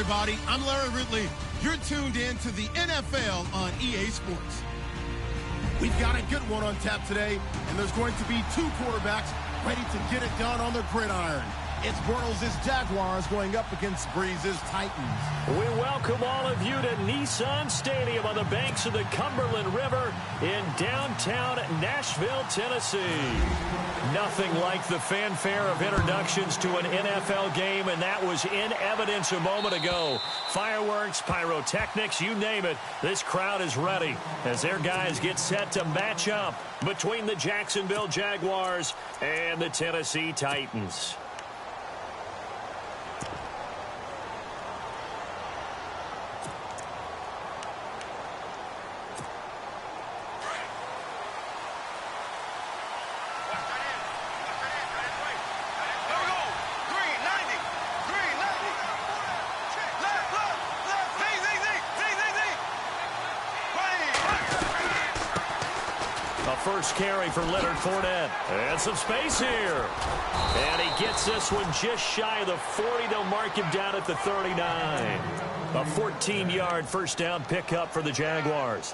everybody. I'm Larry Ridley. You're tuned in to the NFL on EA Sports. We've got a good one on tap today, and there's going to be two quarterbacks ready to get it done on the gridiron. It's Bortles' Jaguars going up against Breeze's Titans. We welcome all of you to Nissan Stadium on the banks of the Cumberland River in downtown Nashville, Tennessee. Nothing like the fanfare of introductions to an NFL game, and that was in evidence a moment ago. Fireworks, pyrotechnics, you name it. This crowd is ready as their guys get set to match up between the Jacksonville Jaguars and the Tennessee Titans. First carry for Leonard Fournette. And some space here. And he gets this one just shy of the 40. They'll mark him down at the 39. A 14-yard first down pickup for the Jaguars.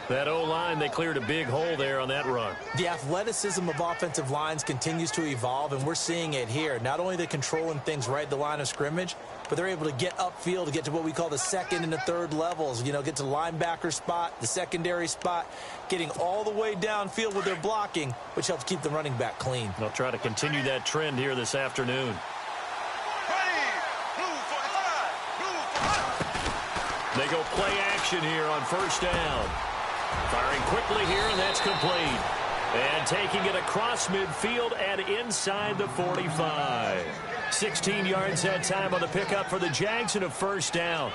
That O-line, they cleared a big hole there on that run. The athleticism of offensive lines continues to evolve, and we're seeing it here. Not only they're controlling things right at the line of scrimmage, but they're able to get upfield to get to what we call the second and the third levels. You know, get to linebacker spot, the secondary spot, getting all the way downfield with their blocking, which helps keep the running back clean. They'll try to continue that trend here this afternoon. They go play action here on first down. Firing quickly here, and that's complete. And taking it across midfield and inside the 45. 16 yards that time on the pickup for the Jags and a first down.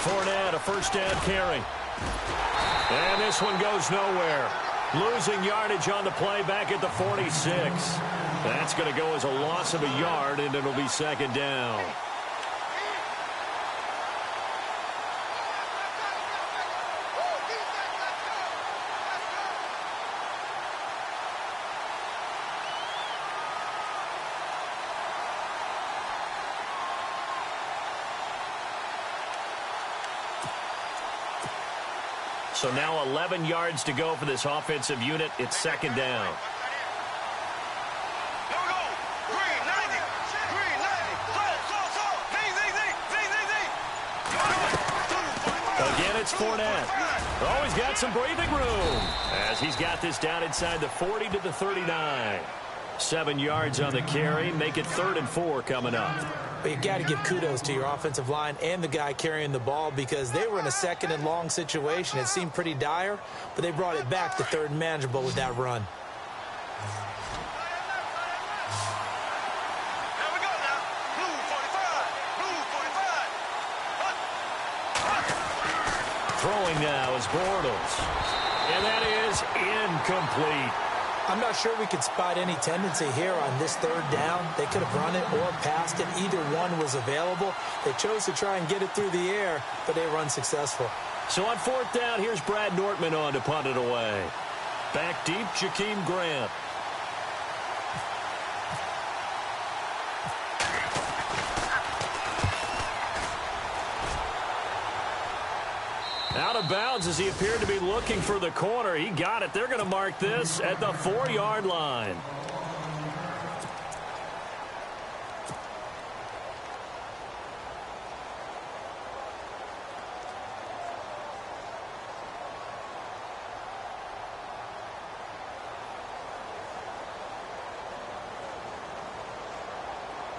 Fournette, a first down carry. And this one goes nowhere. Losing yardage on the play back at the 46. That's going to go as a loss of a yard, and it'll be second down. So now 11 yards to go for this offensive unit. It's second down. Again, it's Fournette. Oh, he's got some breathing room as he's got this down inside the 40 to the 39. 7 yards on the carry. Make it 3rd and 4 coming up. But you got to give kudos to your offensive line and the guy carrying the ball because they were in a second and long situation. It seemed pretty dire, but they brought it back to 3rd and manageable with that run. Throwing now is Bortles. And that is incomplete. I'm not sure we could spot any tendency here on this 3rd down. They could have run it or passed it. Either one was available. They chose to try and get it through the air, but they were unsuccessful. So on 4th down, here's Brad Nortman on to punt it away. Back deep, Jakeem Grant. Out of bounds as he appeared to be looking for the corner. He got it. They're going to mark this at the 4-yard line.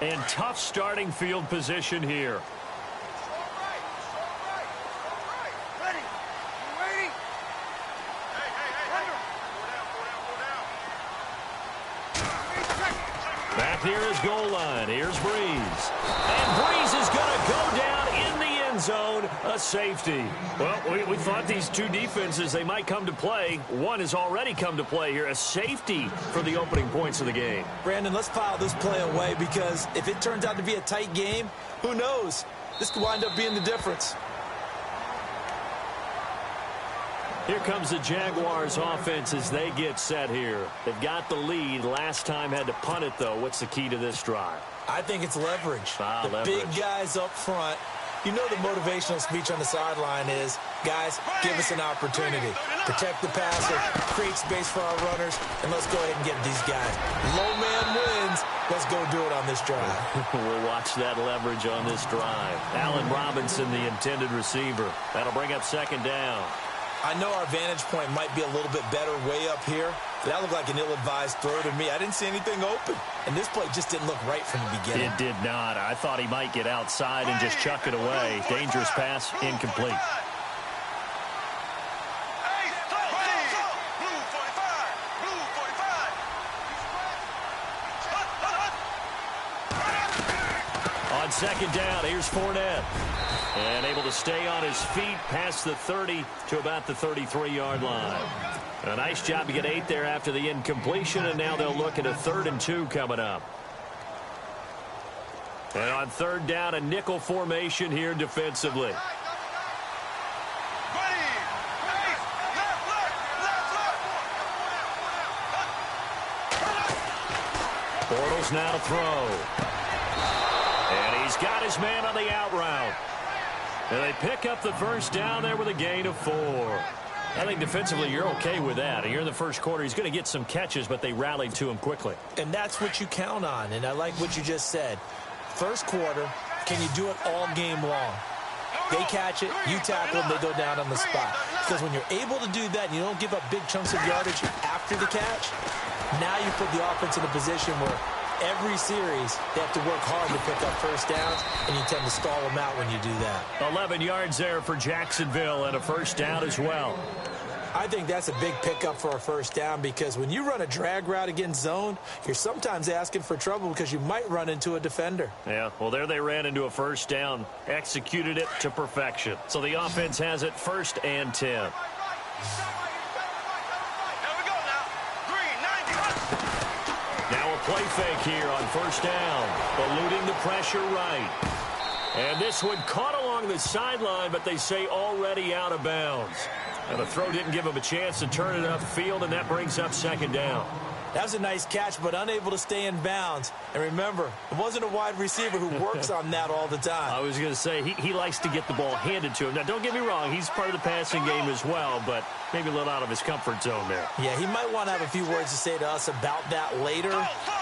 And tough starting field position here. near his goal line. Here's Breeze. And Breeze is going to go down in the end zone, a safety. Well, we thought these two defenses, they might come to play. One has already come to play here, a safety for the opening points of the game. Brandon, let's file this play away because if it turns out to be a tight game, who knows? This could wind up being the difference. Here comes the Jaguars offense as they get set here. They've got the lead. Last time had to punt it, though. What's the key to this drive? I think it's leverage. Leverage. Big guys up front. You know the motivational speech on the sideline is, guys, give us an opportunity. Protect the passer, create space for our runners, and let's go ahead and get these guys. Low man wins. Let's go do it on this drive. We'll watch that leverage on this drive. Allen Robinson, the intended receiver. That'll bring up second down. I know our vantage point might be a little bit better way up here. That looked like an ill-advised throw to me. I didn't see anything open. And this play just didn't look right from the beginning. It did not. I thought he might get outside and just chuck it away. Dangerous pass, incomplete. On second down, here's Fournette. And able to stay on his feet past the 30 to about the 33-yard line. A nice job to get 8 there after the incompletion, and now they'll look at a 3rd and 2 coming up. And on third down, a nickel formation here defensively. Bortles now to throw. And he's got his man on the out route. And they pick up the first down there with a gain of 4. I think defensively you're okay with that. Here in the first quarter, he's going to get some catches, but they rallied to him quickly. And that's what you count on, and I like what you just said. First quarter, can you do it all game long? They catch it, you tackle them, they go down on the spot. Because when you're able to do that and you don't give up big chunks of yardage after the catch, now you put the offense in a position where every series, they have to work hard to pick up first downs, and you tend to stall them out when you do that. 11 yards there for Jacksonville and a first down as well. I think that's a big pickup for a first down because when you run a drag route against zone, you're sometimes asking for trouble because you might run into a defender. Yeah, well, there they ran into a first down, executed it to perfection. So the offense has it 1st and 10. Play fake here on first down. Eluding the pressure right. And this one caught along the sideline, but they say already out of bounds. And the throw didn't give him a chance to turn it upfield, and that brings up second down. That was a nice catch, but unable to stay in bounds. And remember, it wasn't a wide receiver who works on that all the time. I was going to say, he likes to get the ball handed to him. Now, don't get me wrong, he's part of the passing game as well, but maybe a little out of his comfort zone there. Yeah, he might want to have a few words to say to us about that later,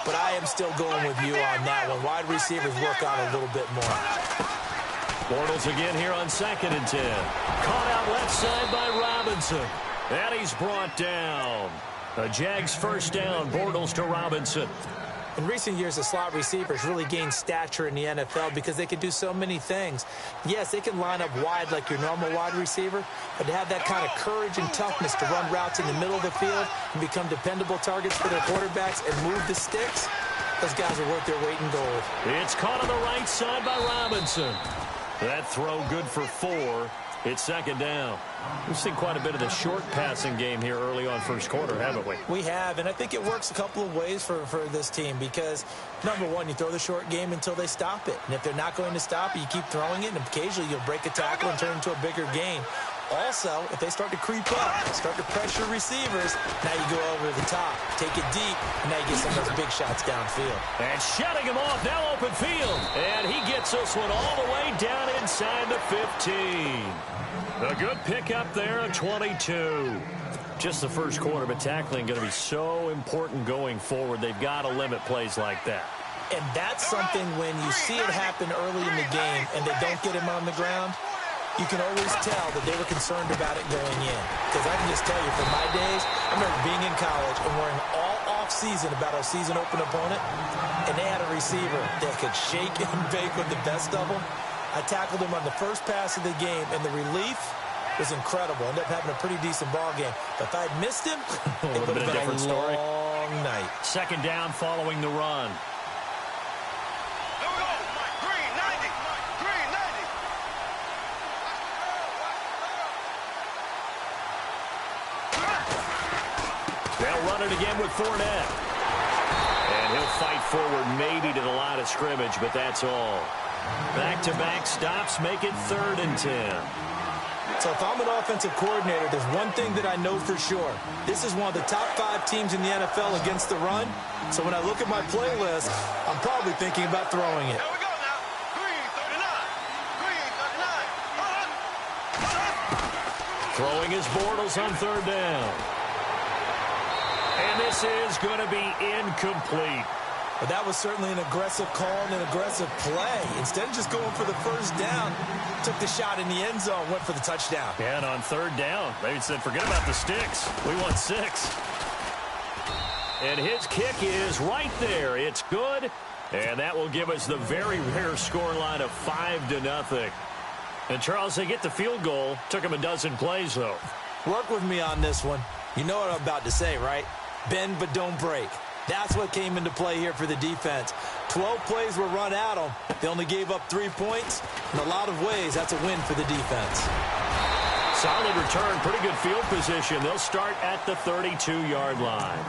but I am still going with you on that one. Wide receivers work on a little bit more. Bortles again here on 2nd and 10. Caught out left side by Robinson. And he's brought down. A Jags first down, Bortles to Robinson. In recent years, the slot receivers really gained stature in the NFL because they can do so many things. Yes, they can line up wide like your normal wide receiver, but to have that kind of courage and toughness to run routes in the middle of the field and become dependable targets for their quarterbacks and move the sticks, those guys are worth their weight in gold. It's caught on the right side by Robinson. That throw good for 4. It's second down. We've seen quite a bit of the short passing game here early on first quarter, haven't we? We have, and I think it works a couple of ways for this team because, number one, you throw the short game until they stop it. And if they're not going to stop it, you keep throwing it, and occasionally you'll break a tackle and turn it into a bigger gain. Also, if they start to creep up, start to pressure receivers, now you go over the top, take it deep, and now you get some of those big shots downfield. And shutting him off, now open field. And he gets this one all the way down inside the 15. A good pickup there of 22. Just the first quarter, but tackling going to be so important going forward. They've got to limit plays like that. And that's something when you see it happen early in the game and they don't get him on the ground, you can always tell that they were concerned about it going in. Because I can just tell you, from my days, I remember being in college and worrying all off-season about our season open opponent, and they had a receiver that could shake and bake with the best of them. I tackled him on the first pass of the game, and the relief was incredible. Ended up having a pretty decent ball game. But if I had missed him, it would have been a long night. Second down following the run. They'll run it again with Fournette. And he'll fight forward maybe to the line of scrimmage, but that's all. Back-to-back stops make it 3rd and 10. So if I'm an offensive coordinator, there's one thing that I know for sure. This is one of the top 5 teams in the NFL against the run. So when I look at my playlist, I'm probably thinking about throwing it. Here we go now. 3:39. Throwing his Bortles on 3rd down. And this is going to be incomplete. But that was certainly an aggressive call and an aggressive play. Instead of just going for the 1st down, took the shot in the end zone, went for the touchdown. Yeah, and on 3rd down, they said, forget about the sticks. We want 6. And his kick is right there. It's good. And that will give us the very rare scoreline of 5-0. And, Charles, they get the field goal. Took him a dozen plays, though. Work with me on this one. You know what I'm about to say, right? Bend but don't break. That's what came into play here for the defense. 12 plays were run at them. They only gave up 3 points. In a lot of ways, that's a win for the defense. Solid return, pretty good field position. They'll start at the 32-yard line.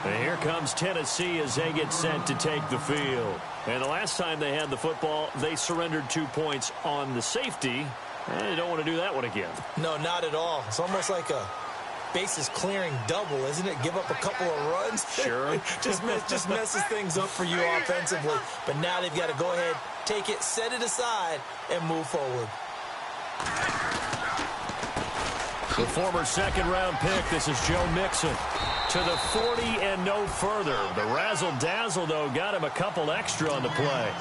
And here comes Tennessee as they get sent to take the field. And the last time they had the football, they surrendered 2 points on the safety. And they don't want to do that one again. No, not at all. It's almost like a bases clearing double, isn't it? Give up a couple of runs. Sure. just messes things up for you offensively. But now they've got to go ahead, take it, set it aside, and move forward. The former 2nd-round pick, this is Joe Mixon. To the 40 and no further. The razzle-dazzle, though, got him a couple extra on the play.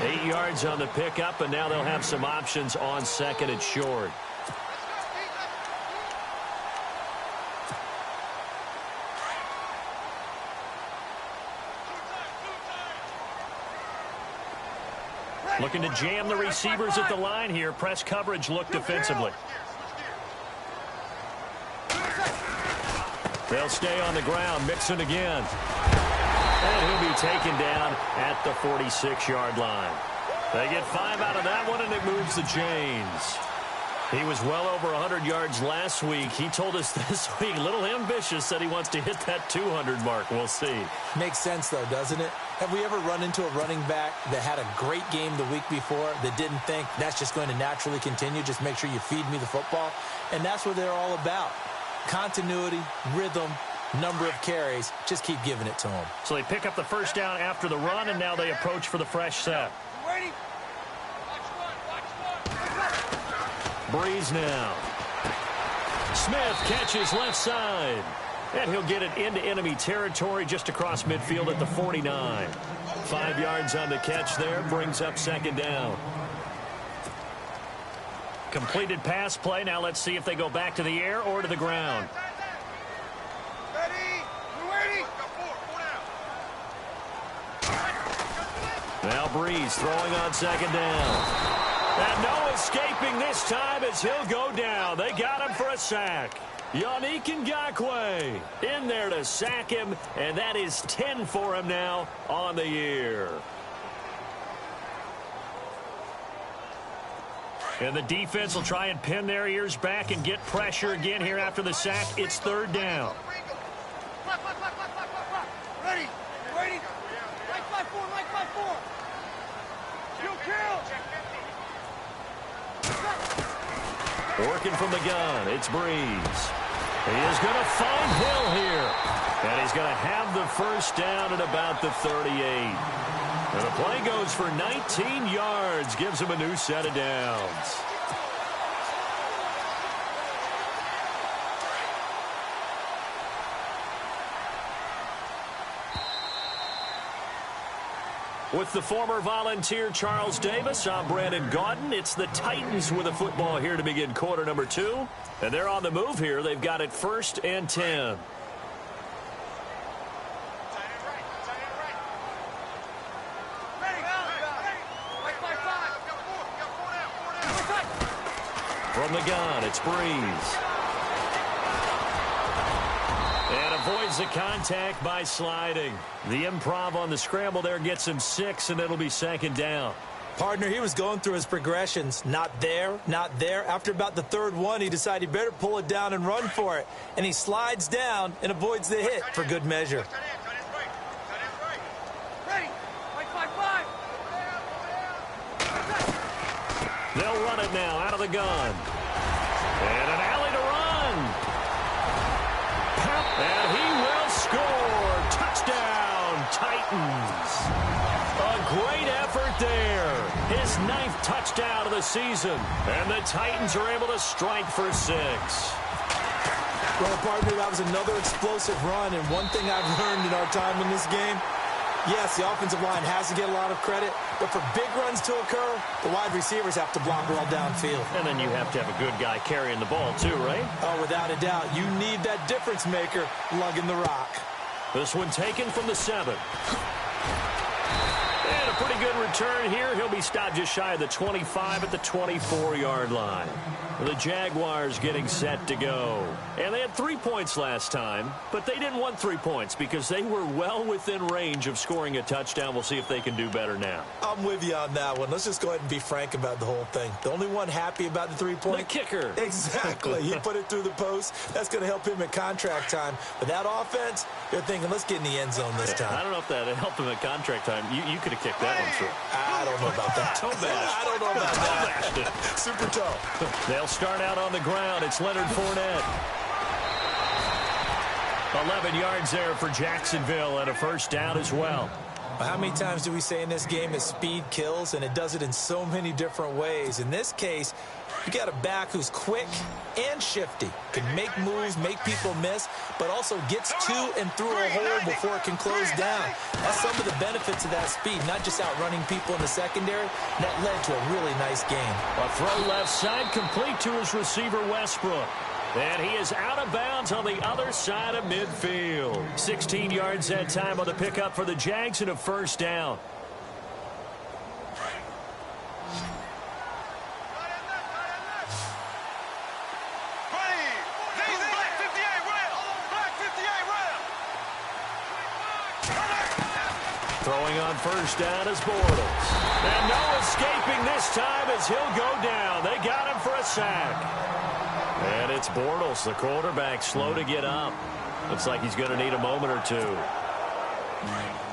8 yards on the pickup, and now they'll have some options on 2nd and short. Looking to jam the receivers at the line here. Press coverage look defensively. They'll stay on the ground. Mixon again. And he'll be taken down at the 46-yard line. They get 5 out of that one, and it moves the chains. He was well over 100 yards last week. He told us this week, a little ambitious, said he wants to hit that 200 mark. We'll see. Makes sense, though, doesn't it? Have we ever run into a running back that had a great game the week before that didn't think that's just going to naturally continue? Just make sure you feed me the football. And that's what they're all about. Continuity, rhythm, number of carries. Just keep giving it to them. So they pick up the 1st down after the run, and now they approach for the fresh set. Breeze now. Smith catches left side. And he'll get it into enemy territory just across midfield at the 49. 5 yards on the catch there. Brings up 2nd down. Completed pass play. Now let's see if they go back to the air or to the ground. Now Breeze throwing on 2nd down. And no escaping this time as he'll go down. They got him for a sack. Yannick Ngakoue in there to sack him, and that is 10 for him now on the year. And the defense will try and pin their ears back and get pressure again here after the sack. It's 3rd down. Ready. Right 5-4, right 5-4. Kill. Working from the gun, it's Breeze. He is going to find Hill here. And he's going to have the 1st down at about the 38. And the play goes for 19 yards, gives him a new set of downs. With the former Volunteer Charles Davis, I'm Brandon Gaudin. It's the Titans with a football here to begin quarter number 2. And they're on the move here. They've got it 1st and 10. From the gun, it's Breeze. And avoids the contact by sliding. The improv on the scramble there gets him 6, and it'll be 2nd down. Partner, he was going through his progressions. Not there, not there. After about the third one, he decided he better pull it down and run for it. And he slides down and avoids the hit for good measure. Ready. Right 5-5. They'll run it now out of the gun. And an alley to run. And he will score. Touchdown, Titans. A great effort there. His 9th touchdown of the season. And the Titans are able to strike for 6. Well, partner, that was another explosive run. And one thing I've learned in our time in this game, yes, the offensive line has to get a lot of credit, but for big runs to occur, the wide receivers have to block well downfield. And then you have to have a good guy carrying the ball too, right? Oh, without a doubt. You need that difference maker lugging the rock. This one taken from the 7. And a pretty good return here. He'll be stopped just shy of the 25 at the 24-yard line. The Jaguars getting set to go. And they had 3 points last time, but they didn't want 3 points because they were well within range of scoring a touchdown. We'll see if they can do better now. I'm with you on that one. Let's just go ahead and be frank about the whole thing. The only one happy about the 3-point? The kicker. Exactly. He put it through the post. That's going to help him at contract time. But that offense, they're thinking, let's get in the end zone this time. I don't know if that helped him at contract time. You could have kicked that one through. I don't know about that. Toe bash. I don't know about that. Super toe. They'll start out on the ground. It's Leonard Fournette. 11 yards there for Jacksonville and a first down as well. How many times do we say in this game that speed kills, and it does it in so many different ways? In this case, you got a back who's quick and shifty, can make moves, make people miss, but also gets to and through a hole before it can close down. That's some of the benefits of that speed, not just outrunning people in the secondary. That led to a really nice game. A throw left side complete to his receiver Westbrook. And he is out of bounds on the other side of midfield. 16 yards that time on the pickup for the Jags and a first down. Throwing on first down is Bortles. And no escaping this time as he'll go down. They got him for a sack. And it's Bortles, the quarterback, slow to get up. Looks like he's going to need a moment or two.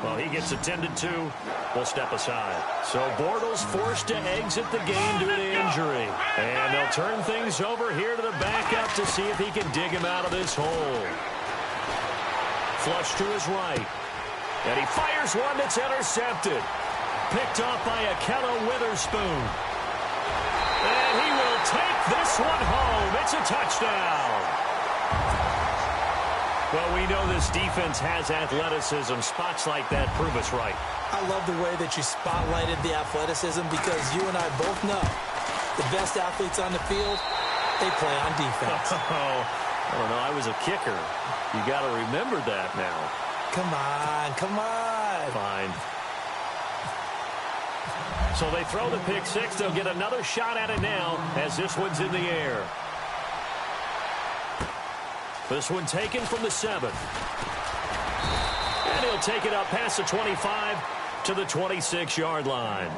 Well, he gets attended to. We'll step aside. So Bortles forced to exit the game due to injury. And they'll turn things over here to the backup to see if he can dig him out of this hole. Flush to his right. And he fires one that's intercepted. Picked off by Akello Witherspoon. And he will take this one home. It's a touchdown. Well, we know this defense has athleticism. Spots like that prove us right. I love the way that you spotlighted the athleticism because you and I both know the best athletes on the field, they play on defense. Oh, I don't know. I was a kicker. You got to remember that now. Come on, come on. Fine. So they throw the pick six. They'll get another shot at it now as this one's in the air. This one taken from the 7. And he'll take it up past the 25 to the 26-yard line.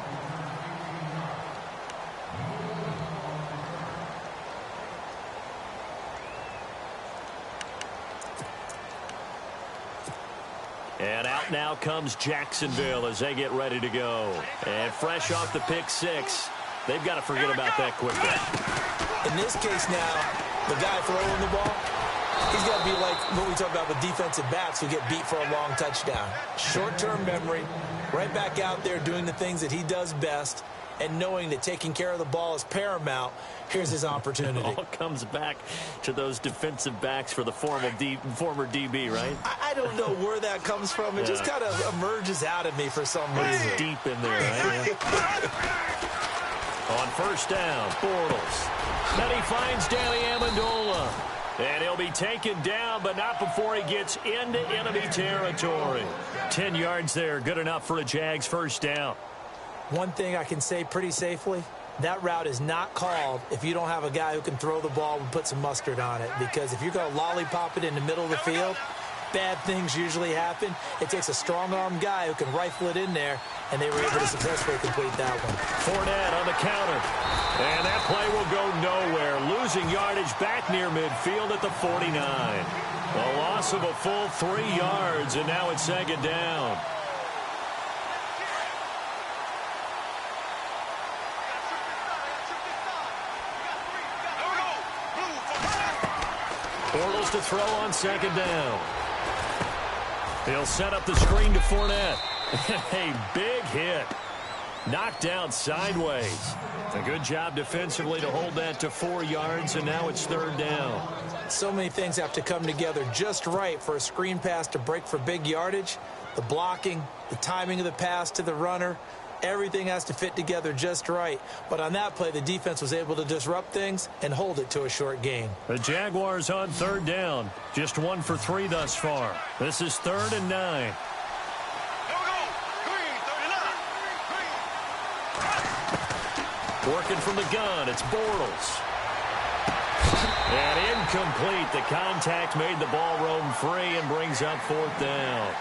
And out now comes Jacksonville as they get ready to go. And fresh off the pick six, they've got to forget about that quickly. In this case now, the guy throwing the ball, he's got to be like what we talk about with defensive backs who get beat for a long touchdown. Short-term memory, right back out there doing the things that he does best, and knowing that taking care of the ball is paramount. Here's his opportunity. It all comes back to those defensive backs for the former DB, right? I don't know where that comes from. It just kind of emerges out of me for some reason. Deep in there, right? On first down, Bortles. Then he finds Danny Amendola. And he'll be taken down, but not before he gets into enemy territory. 10 yards there, good enough for a Jags first down. One thing I can say pretty safely, that route is not called if you don't have a guy who can throw the ball and put some mustard on it. Because if you're going to lollipop it in the middle of the field, bad things usually happen. It takes a strong-arm guy who can rifle it in there, and they were able to successfully complete that one. Fournette on the counter. And that play will go nowhere. Losing yardage back near midfield at the 49. A loss of a full 3 yards, and now it's second down. Bortles to throw on second down. He'll set up the screen to Fournette. A big hit. Knocked out sideways. A good job defensively to hold that to 4 yards, and now it's third down. So many things have to come together just right for a screen pass to break for big yardage. The blocking, the timing of the pass to the runner, everything has to fit together just right. But on that play, the defense was able to disrupt things and hold it to a short gain. The Jaguars on third down. Just 1 for 3 thus far. This is 3rd and 9. Working from the gun, it's Bortles. And incomplete. The contact made the ball roam free and brings up 4th down.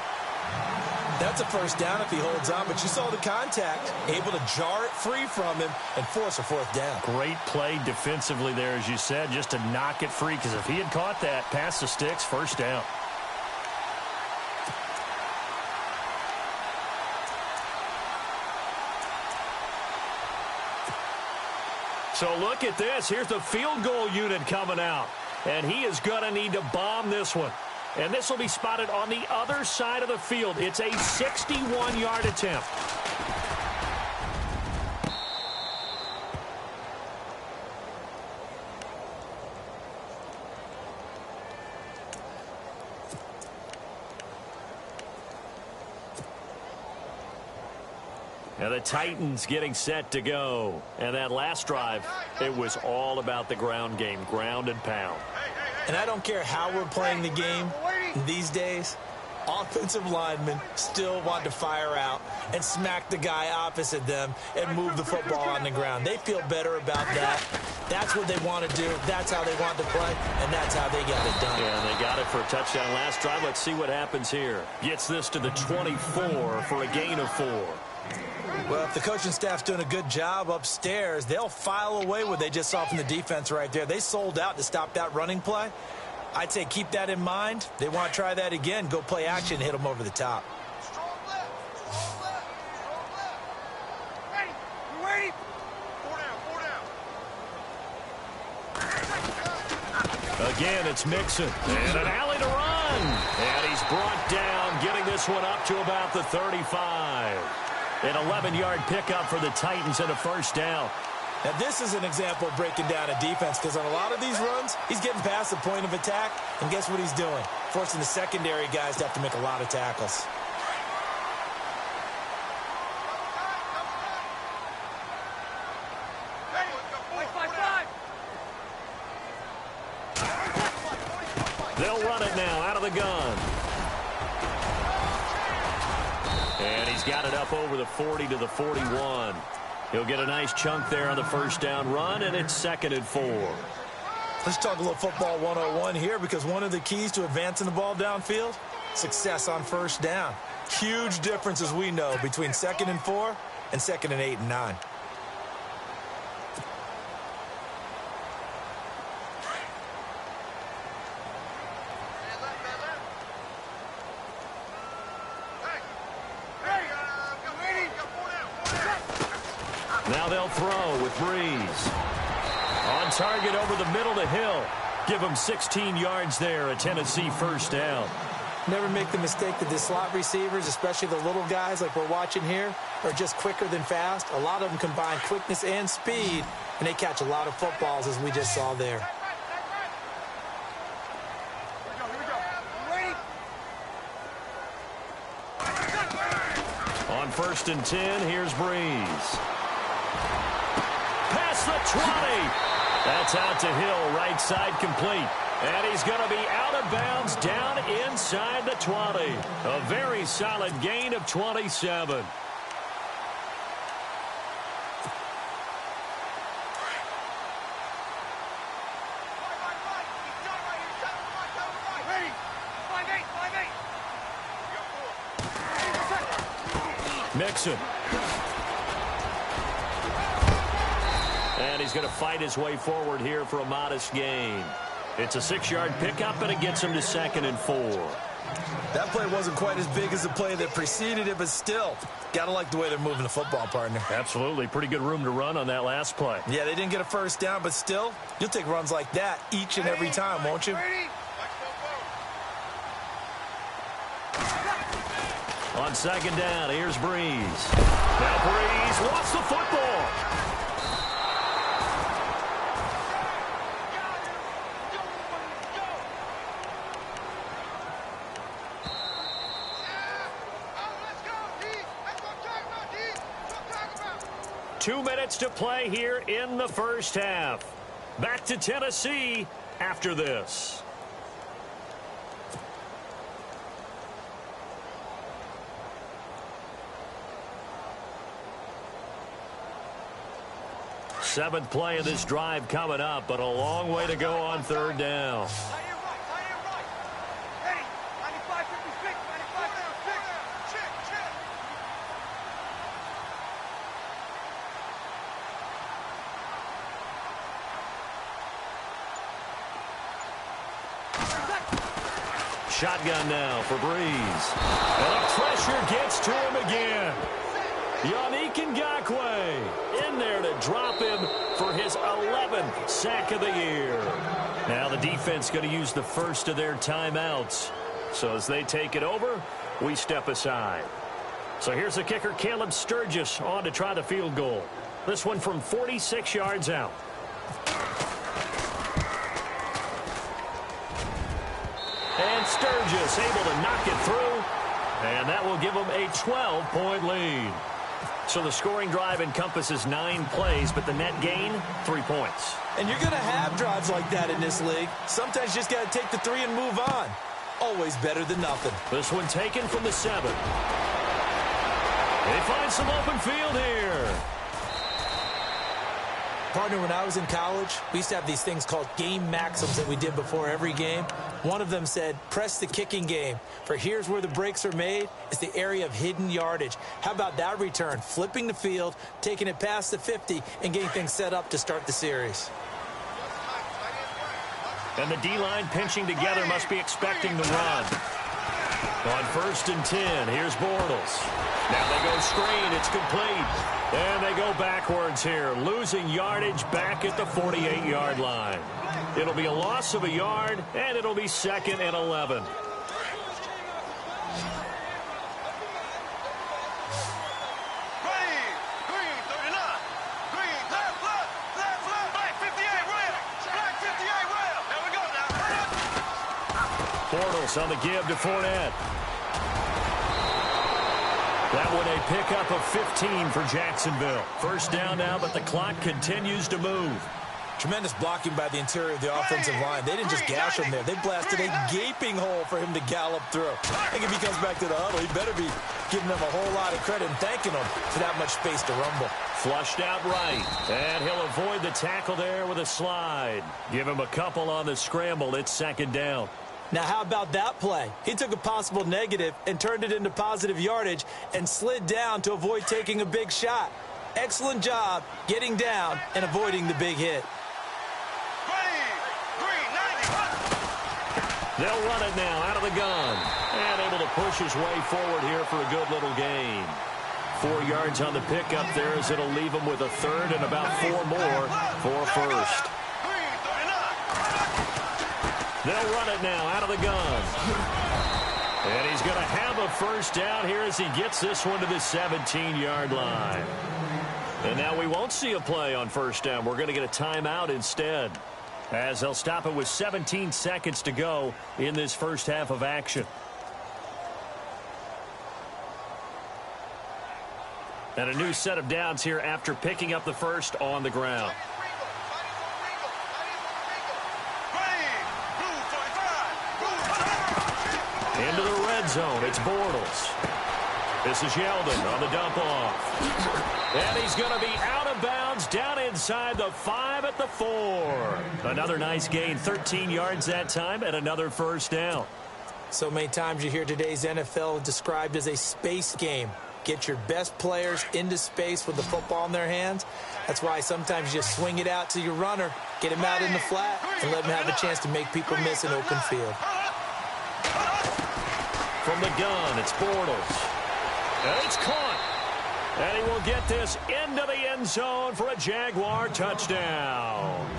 That's a first down if he holds on, but you saw the contact, able to jar it free from him and force a 4th down. Great play defensively there, as you said, just to knock it free, because if he had caught that, past the sticks, first down. So look at this. Here's the field goal unit coming out. And he is going to need to bomb this one. And this will be spotted on the other side of the field. It's a 61-yard attempt. Now the Titans getting set to go. And that last drive, it was all about the ground game, ground and pound. And I don't care how we're playing the game these days, offensive linemen still want to fire out and smack the guy opposite them and move the football on the ground. They feel better about that. That's what they want to do. That's how they want to play, and that's how they got it done. Yeah, and they got it for a touchdown last drive. Let's see what happens here. Gets this to the 24 for a gain of 4. Well, if the coaching staff's doing a good job upstairs, they'll file away what they just saw from the defense right there. They sold out to stop that running play. I'd say keep that in mind. They want to try that again. Go play action, hit them over the top. Strong left. Strong left. Strong left. Ready. You ready? 4 down. 4 down. Again, it's Mixon. And an alley to run. And he's brought down, getting this one up to about the 35. An 11-yard pickup for the Titans and a first down. Now, this is an example of breaking down a defense, because on a lot of these runs, he's getting past the point of attack, and guess what he's doing? Forcing the secondary guys to have to make a lot of tackles. They'll run it now out of the gun. And he's got it up over the 40 to the 41. He'll get a nice chunk there on the first down run, and it's 2nd and 4. Let's talk a little football 101 here, because one of the keys to advancing the ball downfield, success on first down. Huge difference, as we know, between 2nd and 4 and 2nd and 8 and 9. Now they'll throw with Breeze. On target over the middle to Hill. Give him 16 yards there, a Tennessee first down. Never make the mistake that the slot receivers, especially the little guys like we're watching here, are just quicker than fast. A lot of them combine quickness and speed, and they catch a lot of footballs, as we just saw there. On 1st and 10, here's Breeze. Past the 20. That's out to Hill, right side complete. And he's going to be out of bounds down inside the 20. A very solid gain of 27. Ready. 5-8. Mixon. And he's going to fight his way forward here for a modest gain. It's a 6-yard pickup, and it gets him to 2nd and 4. That play wasn't quite as big as the play that preceded it, but still, got to like the way they're moving the football, partner. Absolutely. Pretty good room to run on that last play. Yeah, they didn't get a first down, but still, you'll take runs like that each and every time, won't you? On 2nd down, here's Breeze. Now Breeze lost the football. Two minutes to play here in the first half. Back to Tennessee after this. Seventh play of this drive coming up, but a long way to go on 3rd down. Shotgun now for Breeze. And the pressure gets to him again. Yannick Ngakoue in there to drop him for his 11th sack of the year. Now the defense going to use the first of their timeouts. So as they take it over, we step aside. So here's the kicker, Caleb Sturgis, on to try the field goal. This one from 46 yards out. And Sturgis able to knock it through. And that will give them a 12-point lead. So the scoring drive encompasses 9 plays, but the net gain, 3 points. And you're going to have drives like that in this league. Sometimes you just got to take the 3 and move on. Always better than nothing. This one taken from the 7. They find some open field here. Partner, when I was in college, we used to have these things called game maxims that we did before every game. One of them said, press the kicking game. For here's where the breaks are made. It's the area of hidden yardage. How about that return? Flipping the field, taking it past the 50, and getting things set up to start the series. And the D-line pinching together must be expecting the run. On 1st and 10, here's Bortles. Now they go screen. It's complete. And they go backwards here, losing yardage back at the 48-yard line. It'll be a loss of a yard, and it'll be 2nd and 11. Bortles on the give to Fournette. That one a pickup of 15 for Jacksonville. First down now, but the clock continues to move. Tremendous blocking by the interior of the offensive line. They didn't just gash him there. They blasted a gaping hole for him to gallop through. I think if he comes back to the huddle, he better be giving them a whole lot of credit and thanking them for that much space to rumble. Flushed out right. And he'll avoid the tackle there with a slide. Give him a couple on the scramble. It's 2nd down. Now, how about that play? He took a possible negative and turned it into positive yardage and slid down to avoid taking a big shot. Excellent job getting down and avoiding the big hit. They'll run it now out of the gun. And able to push his way forward here for a good little gain. 4 yards on the pickup there as it'll leave him with a 3rd and about 4 more for a 1st. They'll run it now out of the gun. And he's going to have a 1st down here as he gets this one to the 17-yard line. And now we won't see a play on 1st down. We're going to get a timeout instead, as they'll stop it with 17 seconds to go in this first half of action. And a new set of downs here after picking up the 1st on the ground. Into the red zone, it's Bortles. This is Yeldon on the dump off. And he's going to be out of bounds down inside the 5 at the 4. Another nice gain, 13 yards that time, and another 1st down. So many times you hear today's NFL described as a space game. Get your best players into space with the football in their hands. That's why sometimes you just swing it out to your runner, get him out in the flat, and let him have a chance to make people miss an open field. From the gun, it's Bortles. And it's caught. And he will get this into the end zone for a Jaguar touchdown.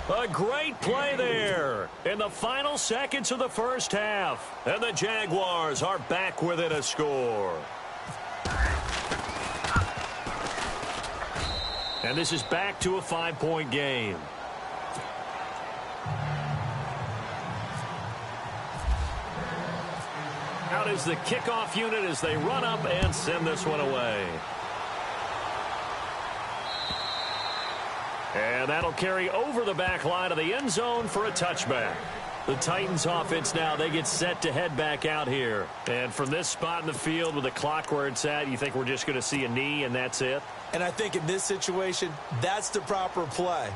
A great play there in the final seconds of the first half. And the Jaguars are back within a score. And this is back to a 5-point game. Out is the kickoff unit as they run up and send this one away. And that'll carry over the back line of the end zone for a touchback. The Titans offense now, they get set to head back out here. And from this spot in the field with the clock where it's at, you think we're just going to see a knee and that's it? And I think in this situation, that's the proper play.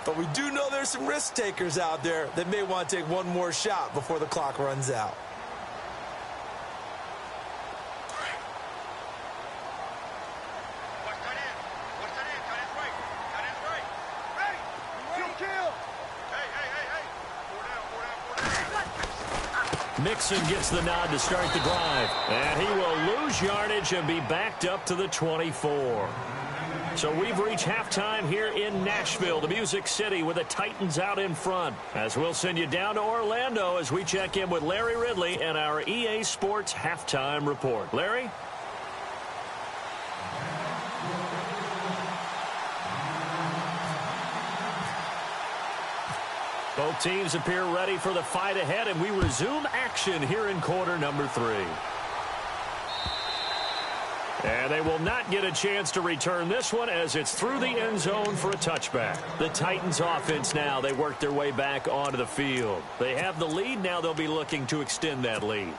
But we do know there's some risk takers out there that may want to take one more shot before the clock runs out. Mixon gets the nod to start the drive. And he will lose yardage and be backed up to the 24. So we've reached halftime here in Nashville, the Music City, with the Titans out in front. As we'll send you down to Orlando as we check in with Larry Ridley and our EA Sports Halftime Report. Larry? Both teams appear ready for the fight ahead, and we resume action here in quarter number 3. And they will not get a chance to return this one as it's through the end zone for a touchback. The Titans offense now, they work their way back onto the field. They have the lead. Now they'll be looking to extend that lead.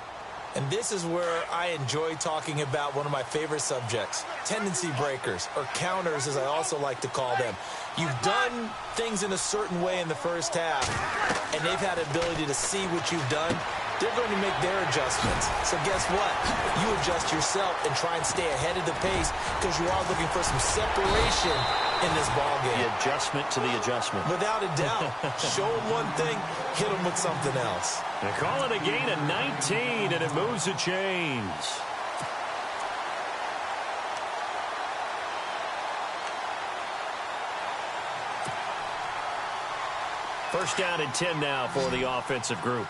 And this is where I enjoy talking about one of my favorite subjects, tendency breakers, or counters as I also like to call them. You've done things in a certain way in the first half, and they've had the ability to see what you've done. They're going to make their adjustments. So guess what? You adjust yourself and try and stay ahead of the pace because you are looking for some separation in this ballgame. The adjustment to the adjustment. Without a doubt. Show them one thing, hit them with something else. They call it a gain of 19, and it moves the chains. First down and 10 now for the offensive group.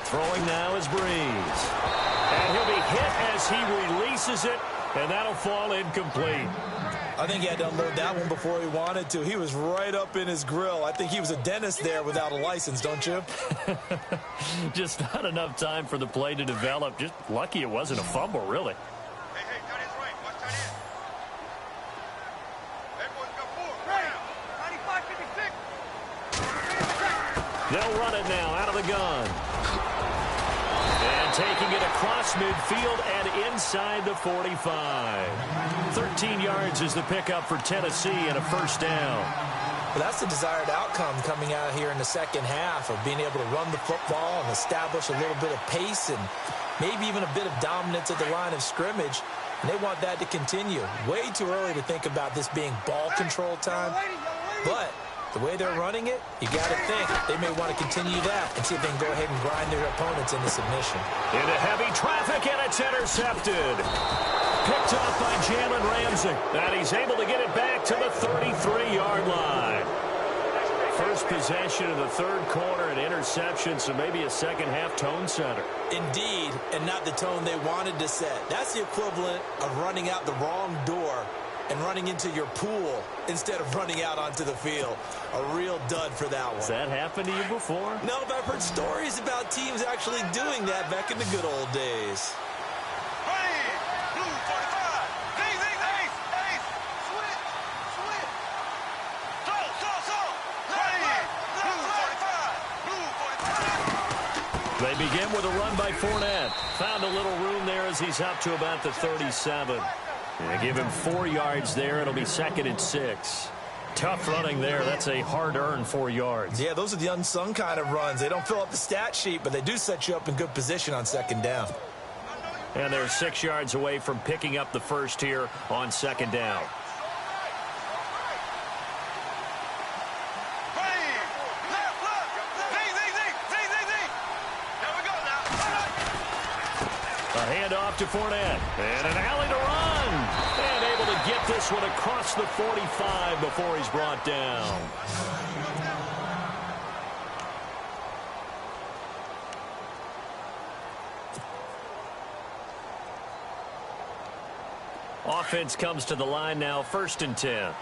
Throwing now is Breeze. And he'll be hit as he releases it, and that'll fall incomplete. I think he had to unload that one before he wanted to. He was right up in his grill. I think he was a dentist there without a license, don't you? Just not enough time for the play to develop. Just lucky it wasn't a fumble, really. Hey, tight end's right. Watch tight end. Everyone's got 4. Ready. 95, 56. They'll run it now out of the gun. And taking it across midfield and inside the 45. 13 yards is the pickup for Tennessee and a first down. Well, that's the desired outcome coming out here in the second half of being able to run the football and establish a little bit of pace and maybe even a bit of dominance at the line of scrimmage. And they want that to continue. Way too early to think about this being ball control time. But the way they're running it, you got to think they may want to continue that and see if they can go ahead and grind their opponents into submission. Into heavy traffic, and it's intercepted. Picked off by Jalen Ramsey. And he's able to get it back to the 33-yard line. First possession of the third quarter, an interception, so maybe a second-half tone setter. Indeed, and not the tone they wanted to set. That's the equivalent of running out the wrong door and running into your pool instead of running out onto the field. A real dud for that one. Has that happened to you before? No, but I've heard stories about teams actually doing that back in the good old days. They begin with a run by Fournette. Found a little room there as he's up to about the 37. They give him 4 yards there. It'll be 2nd and 6. Tough running there. That's a hard-earned 4 yards. Yeah, those are the unsung kind of runs. They don't fill up the stat sheet, but they do set you up in good position on 2nd down. And they're 6 yards away from picking up the first here on 2nd down. A handoff to Fournette. And an alley to run. And able to get this one across the 45 before he's brought down. Offense comes to the line now, 1st and 10.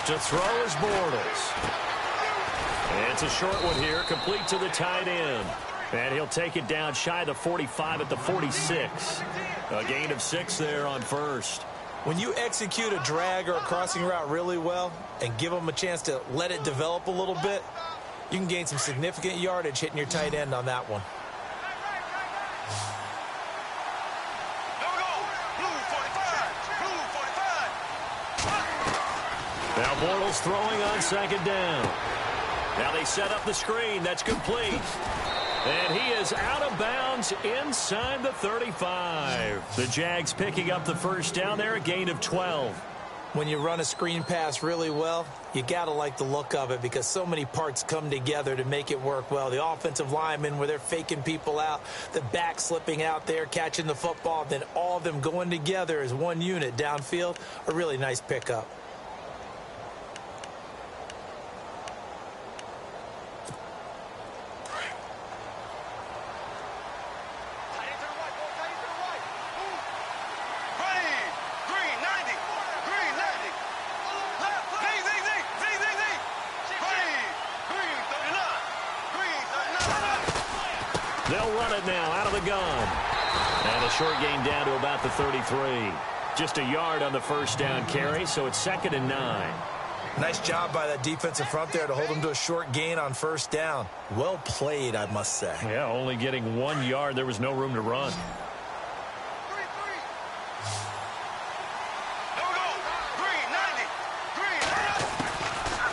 To throw is Bortles. And it's a short one here, complete to the tight end. And he'll take it down shy of the 45 at the 46. A gain of 6 there on 1st. When you execute a drag or a crossing route really well and give them a chance to let it develop a little bit, you can gain some significant yardage hitting your tight end on that one. Now Bortles throwing on 2nd down. Now they set up the screen. That's complete. And he is out of bounds inside the 35. The Jags picking up the first down there, a gain of 12. When you run a screen pass really well, you got to like the look of it because so many parts come together to make it work well. The offensive linemen, where they're faking people out, the back slipping out there, catching the football, then all of them going together as one unit downfield, a really nice pickup. They'll run it now out of the gun. And a short gain down to about the 33. Just a yard on the first down carry, so it's 2nd and 9. Nice job by that defensive front there to hold them to a short gain on first down. Well played, I must say. Yeah, only getting 1 yard. There was no room to run.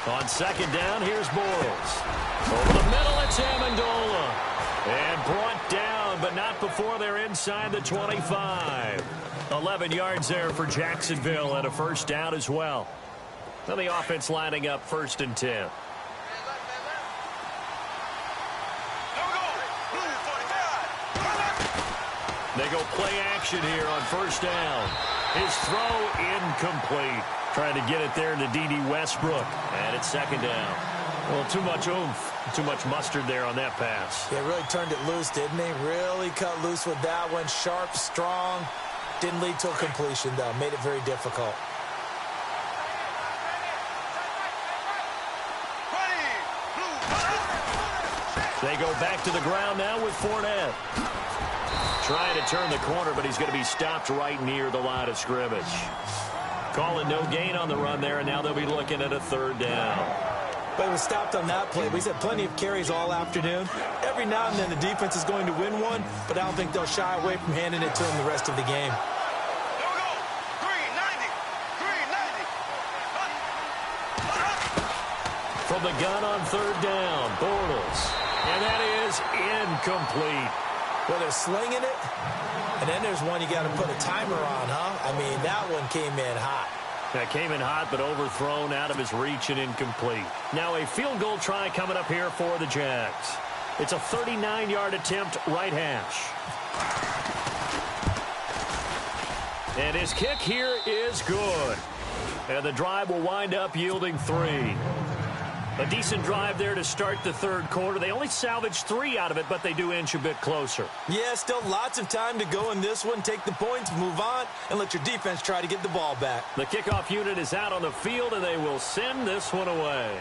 On 2nd down, here's Bortles. Over the middle, it's Amendola. And brought down, but not before they're inside the 25. 11 yards there for Jacksonville and a first down as well. Now the offense lining up 1st and 10. They go play action here on first down. His throw incomplete. Trying to get it there to D.D. Westbrook. And it's 2nd down. Well, too much oomph, too much mustard there on that pass. Yeah, really turned it loose, didn't he? Really cut loose with that one. Sharp, strong. Didn't lead to a completion, though. Made it very difficult. They go back to the ground now with Fournette. Trying to turn the corner, but he's going to be stopped right near the line of scrimmage. Calling no gain on the run there, and now they'll be looking at a 3rd down. But he was stopped on that play. We've had plenty of carries all afternoon. Every now and then the defense is going to win one, but I don't think they'll shy away from handing it to him the rest of the game. From the gun on 3rd down, Bortles. And that is incomplete. Well, they're slinging it, and then there's one you got to put a timer on, huh? I mean, that one came in hot. That came in hot, but overthrown out of his reach and incomplete. Now a field goal try coming up here for the Jags. It's a 39-yard attempt, right hash. And his kick here is good. And the drive will wind up yielding 3. A decent drive there to start the 3rd quarter. They only salvaged 3 out of it, but they do inch a bit closer. Yeah, still lots of time to go in this one. Take the points, move on, and let your defense try to get the ball back. The kickoff unit is out on the field, and they will send this one away.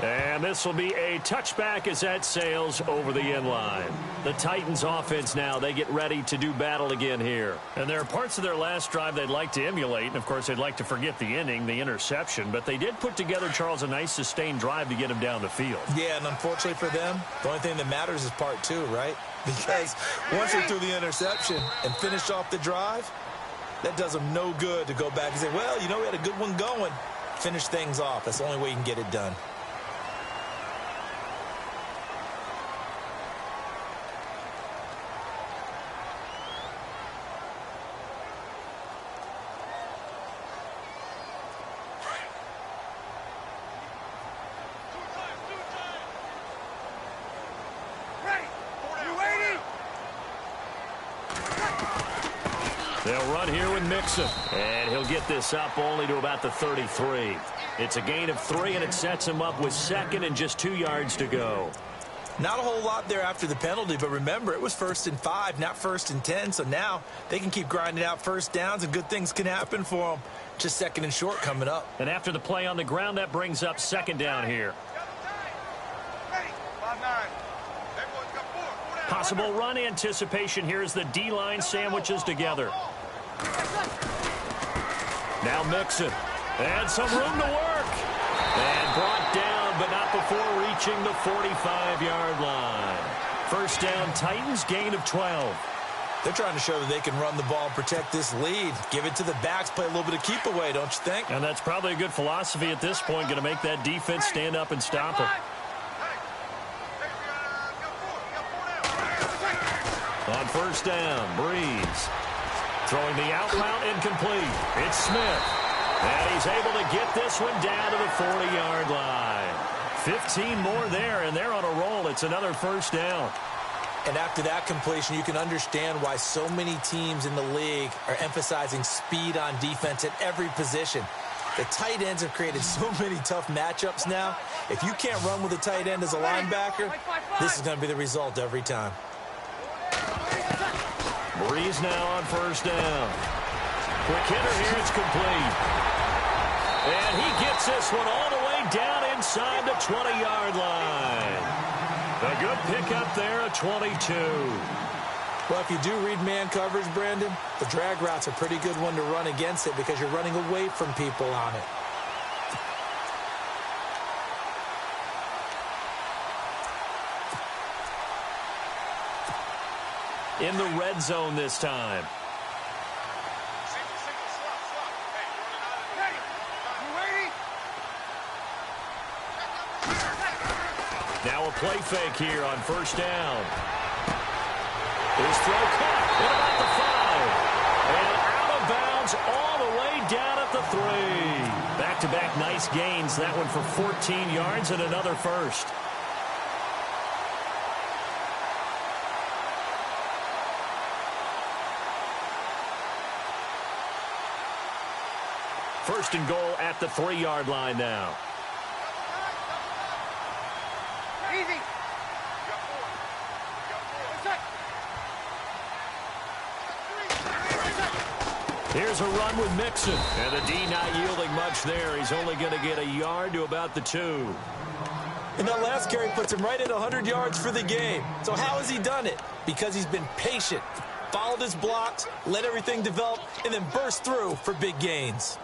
And this will be a touchback as that sails over the end line. The Titans offense now, they get ready to do battle again here. And there are parts of their last drive they'd like to emulate. And, of course, they'd like to forget the inning, the interception. But they did put together, Charles, a nice sustained drive to get him down the field. Yeah, and unfortunately for them, the only thing that matters is part two, right? Because once they threw the interception and finished off the drive, that does them no good to go back and say, well, you know, we had a good one going. Finish things off. That's the only way you can get it done. They'll run here with Mixon. And he'll get this up only to about the 33. It's a gain of 3, and it sets him up with second and just 2 yards to go. Not a whole lot there after the penalty, but remember, it was 1st and 5, not 1st and 10. So now they can keep grinding out first downs, and good things can happen for them. Just 2nd and short coming up. And after the play on the ground, that brings up 2nd down here. Possible run anticipation here as the D-line sandwiches together. Now Mixon. And some room to work. And brought down, but not before reaching the 45-yard line. First down, Titans, gain of 12. They're trying to show that they can run the ball and protect this lead. Give it to the backs, play a little bit of keep away, don't you think? And that's probably a good philosophy at this point, going to make that defense stand up and stop them. On first down, Breeze. Throwing the out route incomplete. It's Smith. And he's able to get this one down to the 40-yard line. 15 more there, and they're on a roll. It's another first down. And after that completion, you can understand why so many teams in the league are emphasizing speed on defense at every position. The tight ends have created so many tough matchups now. If you can't run with a tight end as a linebacker, this is going to be the result every time. Breeze now on first down. Quick hitter here, it's complete. And he gets this one all the way down inside the 20-yard line. A good pickup there at 22. Well, if you do read man coverage, Brandon, the drag route's a pretty good one to run against it because you're running away from people on it. In the red zone this time. Now a play fake here on first down. His throw caught at about the 5. And out of bounds all the way down at the 3. Back-to-back nice gains. That one for 14 yards and another first. First and goal at the 3-yard line now. Easy. Here's a run with Mixon. And the D not yielding much there. He's only going to get a yard to about the 2. And that last carry puts him right at 100 yards for the game. So how has he done it? Because he's been patient, followed his blocks, let everything develop, and then burst through for big gains.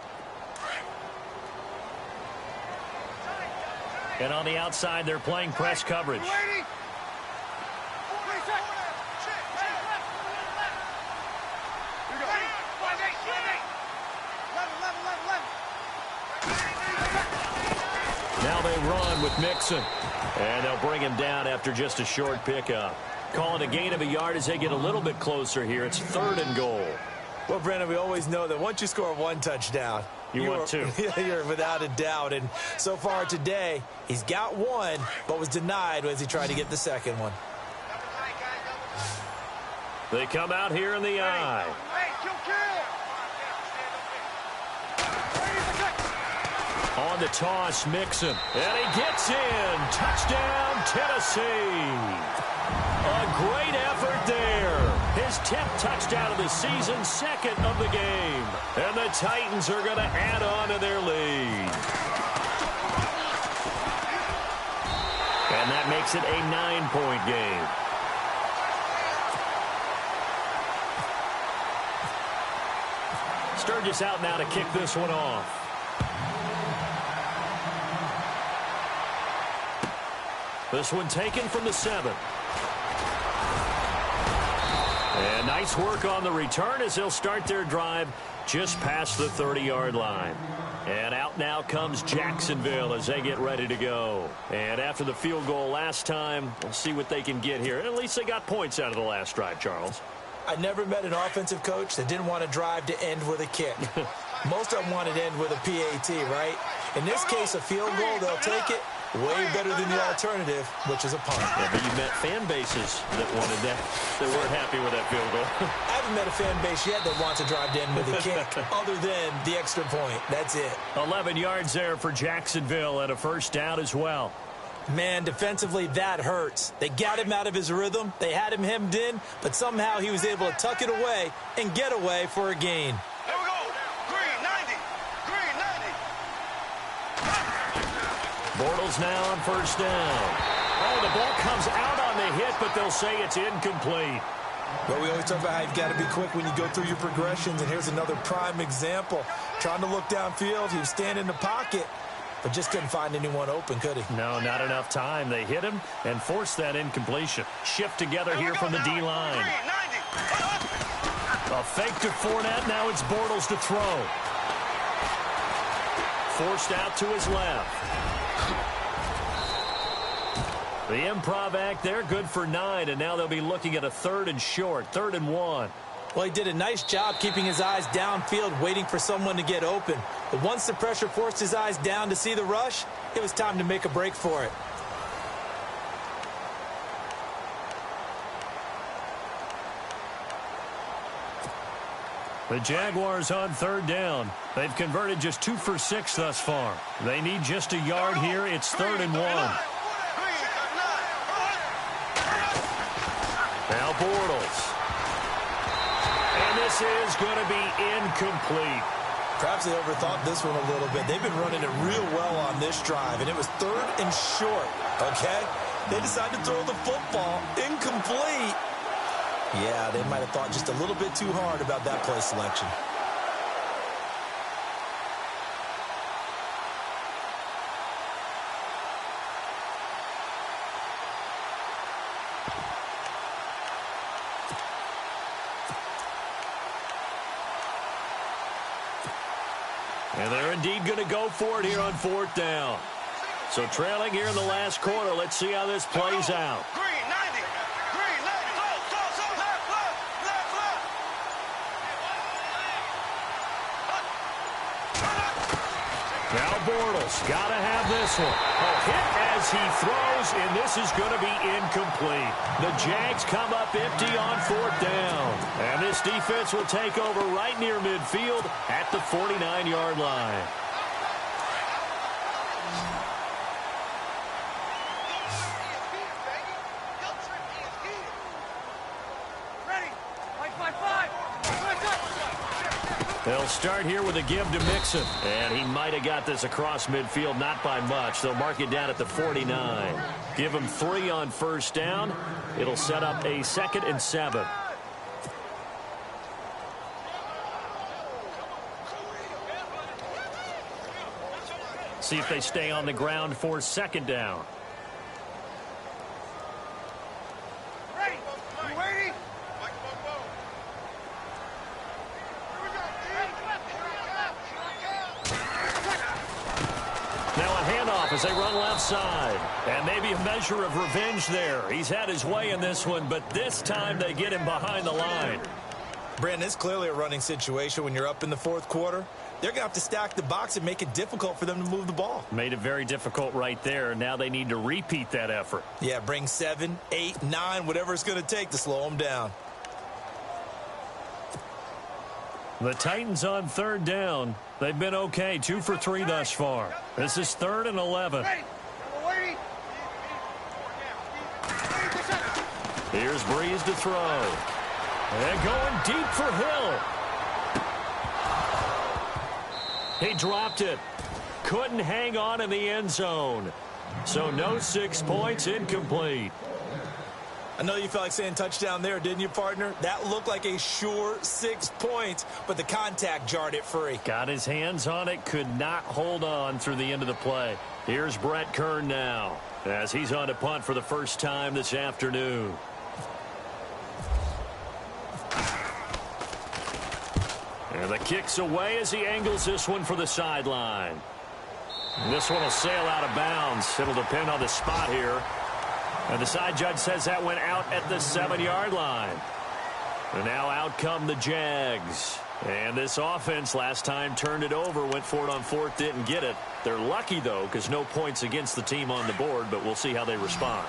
And on the outside, they're playing press coverage. Now they run with Mixon. And they'll bring him down after just a short pickup. Calling a gain of a yard as they get a little bit closer here. It's 3rd and goal. Well, Brandon, we always know that once you score 1 touchdown, you want 2. You're without a doubt. And so far today, he's got 1, but was denied as he tried to get the second one. They come out here in the eye. On the toss, Mixon. And he gets in. Touchdown, Tennessee. A great effort there. His 10th touchdown of the season, 2nd of the game. And the Titans are going to add on to their lead. that makes it a 9-point game. Sturgis out now to kick this one off. This one taken from the 7. And nice work on the return as they'll start their drive just past the 30-yard line. And out now comes Jacksonville as they get ready to go. And after the field goal last time, we'll see what they can get here. And at least they got points out of the last drive, Charles. I never met an offensive coach that didn't want to drive to end with a kick. Most of them wanted to end with a PAT, right? In this case, a field goal, they'll take it. Way better than the alternative, which is a punt. Yeah, but you met fan bases that wanted that, that weren't happy with that field goal. I haven't met a fan base yet that wants to drive to end with a kick, other than the extra point. That's it. 11 yards there for Jacksonville and a first down as well. Man, defensively, that hurts. They got him out of his rhythm. They had him hemmed in, but somehow he was able to tuck it away and get away for a gain. Here we go. Green 90. Green 90. Bortles now on first down. Oh, the ball comes out on the hit, but they'll say it's incomplete. Well, we always talk about how you've got to be quick when you go through your progressions, and here's another prime example. Trying to look downfield, he was standing in the pocket, but just couldn't find anyone open, could he? No, not enough time. They hit him and forced that incompletion. Shift together here from the D-line. A fake to Fournette. Now it's Bortles to throw. Forced out to his left. The improv act there, good for 9, and now they'll be looking at a 3rd and short, 3rd and 1. Well, he did a nice job keeping his eyes downfield, waiting for someone to get open. But once the pressure forced his eyes down to see the rush, it was time to make a break for it. The Jaguars on 3rd down. They've converted just 2 for 6 thus far. They need just a yard here. It's 3rd and 1. Now Bortles. And this is going to be incomplete. Perhaps they overthought this one a little bit. They've been running it real well on this drive, and it was 3rd and short, okay? They decided to throw the football incomplete. Yeah, they might have thought just a little bit too hard about that play selection. And they're indeed going to go for it here on 4th down. So trailing here in the last quarter. Let's see how this plays out. Green 90. Green 90. Go, left, left, left. Now Bortles got to have this one. A hit as he throws, and this is going to be incomplete. The Jags come up empty on 4th down. And this defense will take over right near midfield at the 49-yard line. They'll start here with a give to Mixon. And he might have got this across midfield, not by much. They'll mark it down at the 49. Give him 3 on first down. It'll set up a 2nd and 7. See if they stay on the ground for 2nd down. As they run left side. And maybe a measure of revenge there. He's had his way in this one, but this time they get him behind the line. Brandon, it's clearly a running situation when you're up in the 4th quarter. They're going to have to stack the box and make it difficult for them to move the ball. Made it very difficult right there. Now they need to repeat that effort. Yeah, bring 7, 8, 9, whatever it's going to take to slow them down. The Titans on 3rd down. They've been okay, 2 for 3 thus far. This is 3rd and 11. Here's Breeze to throw. And going deep for Hill. He dropped it. Couldn't hang on in the end zone. So no 6 points, incomplete. I know you felt like saying touchdown there, didn't you, partner? That looked like a sure 6 points, but the contact jarred it free. Got his hands on it, could not hold on through the end of the play. Here's Brett Kern now, as he's on to punt for the first time this afternoon. And the kick's away as he angles this one for the sideline. This one will sail out of bounds. It'll depend on the spot here. And the side judge says that went out at the 7-yard line. And now out come the Jags. And this offense last time turned it over, went for it on fourth, didn't get it. They're lucky, though, because no points against the team on the board, but we'll see how they respond.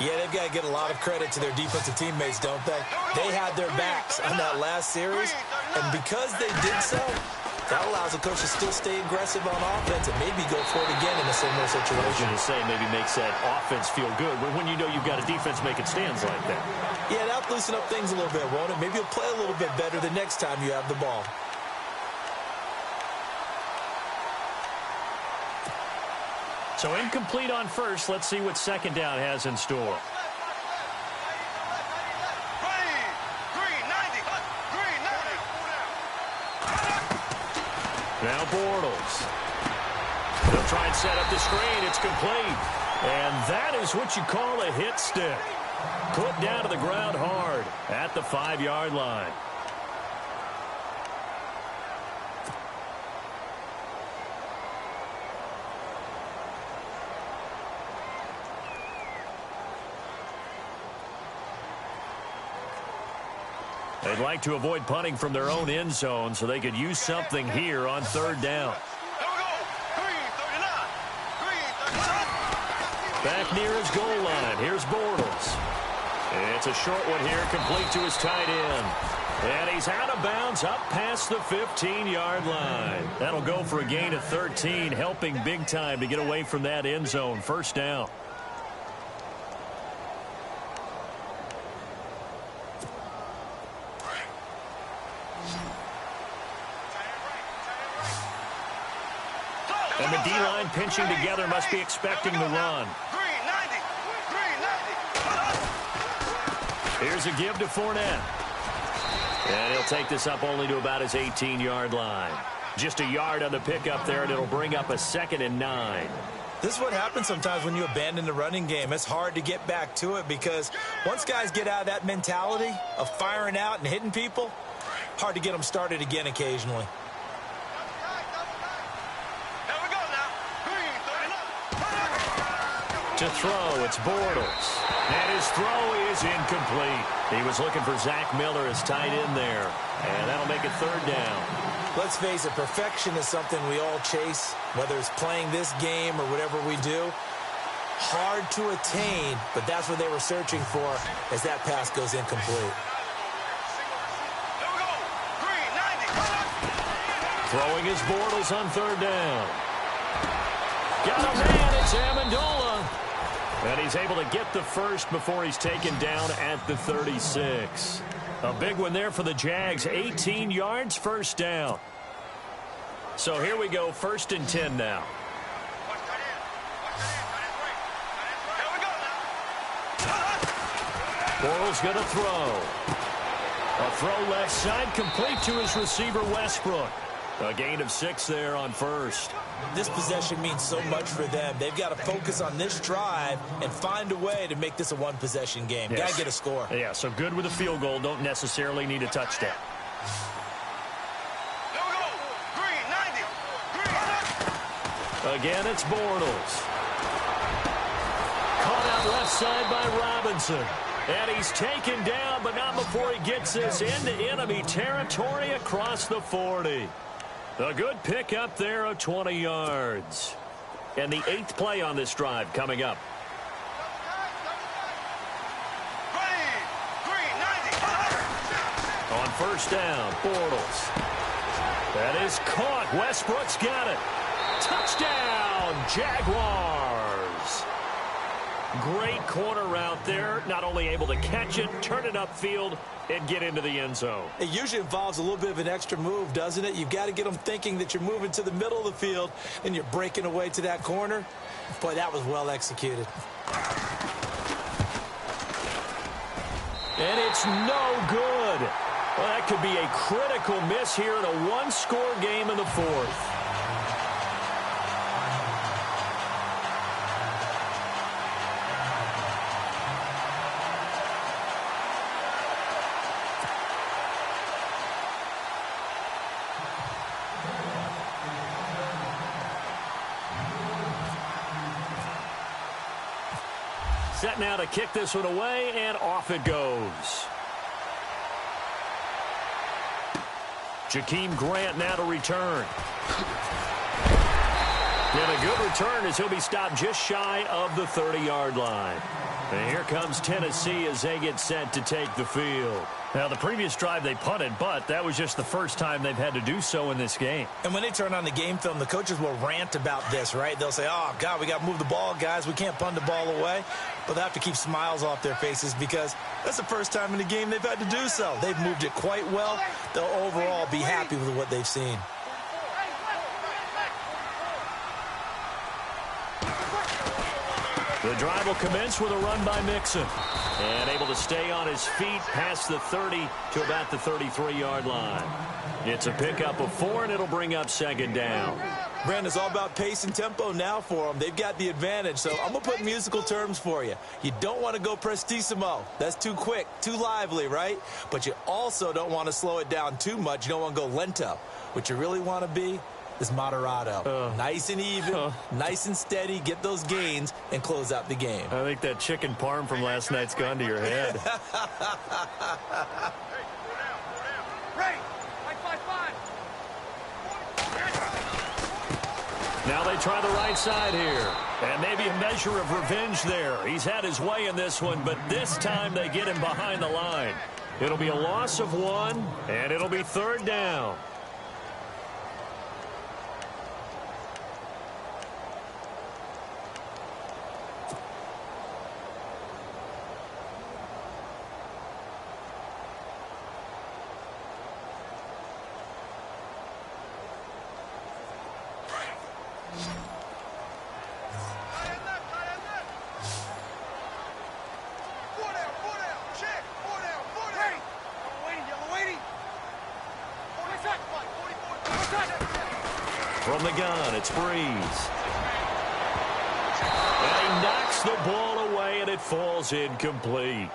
Yeah, they've got to get a lot of credit to their defensive teammates, don't they? They had their backs on that last series, and because they did so, that allows the coach to still stay aggressive on offense and maybe go for it again in a similar situation. I was going to say maybe makes that offense feel good when you know you've got a defense making stands like that. Yeah, that'll loosen up things a little bit, won't it? Maybe you'll play a little bit better the next time you have the ball. So incomplete on first. Let's see what second down has in store. Now Bortles. They'll try and set up the screen. It's complete. And that is what you call a hit stick. Put down to the ground hard at the 5-yard line. They'd like to avoid punting from their own end zone so they could use something here on third down. Back near his goal line. Here's Bortles. It's a short one here, complete to his tight end. And he's out of bounds up past the 15-yard line. That'll go for a gain of 13, helping big time to get away from that end zone. First down. And the D-line pinching together must be expecting the run. Here's a give to Fournette. And he'll take this up only to about his 18-yard line. Just a yard on the pickup there, and it'll bring up a 2nd and 9. This is what happens sometimes when you abandon the running game. It's hard to get back to it because once guys get out of that mentality of firing out and hitting people, hard to get them started again occasionally. To throw, it's Bortles. And his throw is incomplete. He was looking for Zach Miller as tight end there. And that'll make it third down. Let's face it, perfection is something we all chase, whether it's playing this game or whatever we do. Hard to attain, but that's what they were searching for as that pass goes incomplete. Throwing his Bortles on third down. Got a man, it's Amendola. And he's able to get the first before he's taken down at the 36. A big one there for the Jags. 18 yards, first down. So here we go, 1st and 10 now. Bortles going to throw. A throw left side, complete to his receiver, Westbrook. A gain of 6 there on first. This possession means so much for them. They've got to focus on this drive and find a way to make this a one-possession game. Yes. Got to get a score. Yeah, so good with a field goal. Don't necessarily need a touchdown. Again, it's Bortles. Caught out left side by Robinson. And he's taken down, but not before he gets this into enemy territory across the 40. A good pick up there of 20 yards. And the 8th play on this drive coming up. On first down, Bortles. That is caught. Westbrook's got it. Touchdown, Jaguars. Great corner route there. Not only able to catch it, turn it upfield, and get into the end zone. It usually involves a little bit of an extra move, doesn't it? You've got to get them thinking that you're moving to the middle of the field and you're breaking away to that corner. Boy, that was well executed. And it's no good. Well, that could be a critical miss here in a one-score game in the fourth. Set now to kick this one away, and off it goes. Jakeem Grant now to return. And a good return as he'll be stopped just shy of the 30-yard line. And here comes Tennessee as they get set to take the field. Now, the previous drive they punted, but that was just the first time they've had to do so in this game. And when they turn on the game film, the coaches will rant about this, right? They'll say, oh, God, we got to move the ball, guys. We can't punt the ball away. But they have to keep smiles off their faces because that's the first time in the game they've had to do so. They've moved it quite well. They'll overall be happy with what they've seen. The drive will commence with a run by Mixon. And able to stay on his feet past the 30 to about the 33-yard line. It's a pickup of 4, and it'll bring up second down. Brandon, it's all about pace and tempo now for them. They've got the advantage, so I'm going to put musical terms for you. You don't want to go prestissimo. That's too quick, too lively, right? But you also don't want to slow it down too much. You don't want to go lento. What you really want to be is moderato. Nice and even, nice and steady, get those gains, and close out the game. I think that chicken parm from last night's gone to your head. Now they try the right side here. And maybe a measure of revenge there. He's had his way in this one, but this time they get him behind the line. It'll be a loss of 1, and it'll be third down. From the gun, it's Breeze. And he knocks the ball away, and it falls incomplete.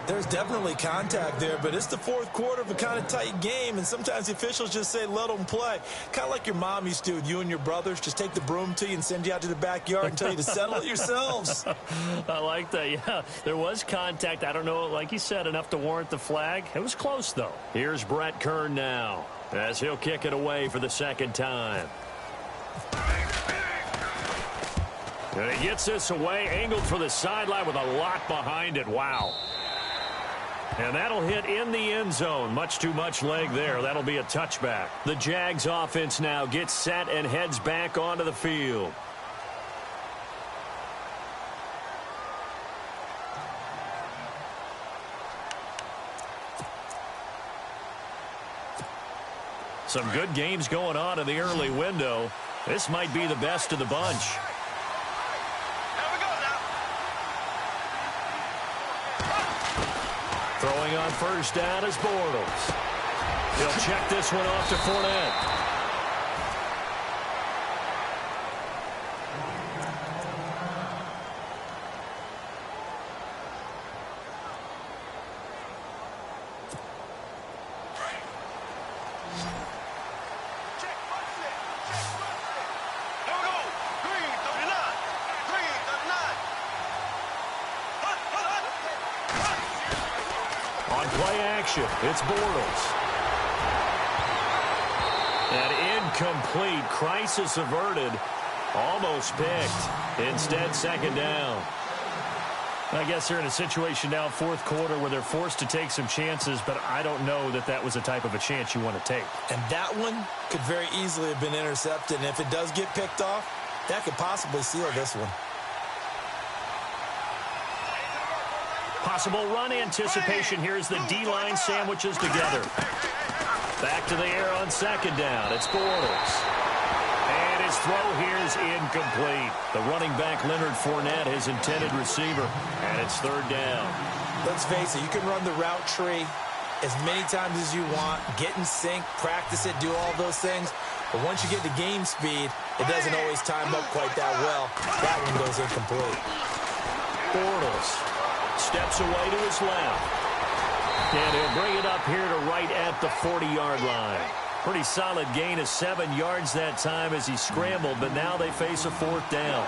There's definitely contact there, but it's the fourth quarter of a kind of tight game, and sometimes the officials just say, let them play. Kind of like your mom used to with you and your brothers. Just take the broom to you and send you out to the backyard and tell you to settle it yourselves. I like that, yeah. There was contact. I don't know, like you said, enough to warrant the flag. It was close, though. Here's Brett Kern now as he'll kick it away for the second time. And he gets this away, angled for the sideline with a lot behind it. Wow. And that'll hit in the end zone. Much too much leg there. That'll be a touchback. The Jags offense now gets set and heads back onto the field. Some good games going on in the early window. This might be the best of the bunch. Throwing on first down is Bortles. He'll check this one off to Fournette. It's Bortles. An incomplete. Crisis averted. Almost picked. Instead, second down. I guess they're in a situation now, fourth quarter, where they're forced to take some chances, but I don't know that that was the type of a chance you want to take. And that one could very easily have been intercepted. And if it does get picked off, that could possibly seal this one. Possible run anticipation here as the D-line sandwiches together. Back to the air on second down. It's Bortles. And his throw here is incomplete. The running back, Leonard Fournette, his intended receiver. And it's third down. Let's face it, you can run the route tree as many times as you want, get in sync, practice it, do all those things. But once you get to game speed, it doesn't always time up quite that well. That one goes incomplete. Bortles steps away to his left. And he'll bring it up here to right at the 40-yard line. Pretty solid gain of 7 yards that time as he scrambled, but now they face a fourth down.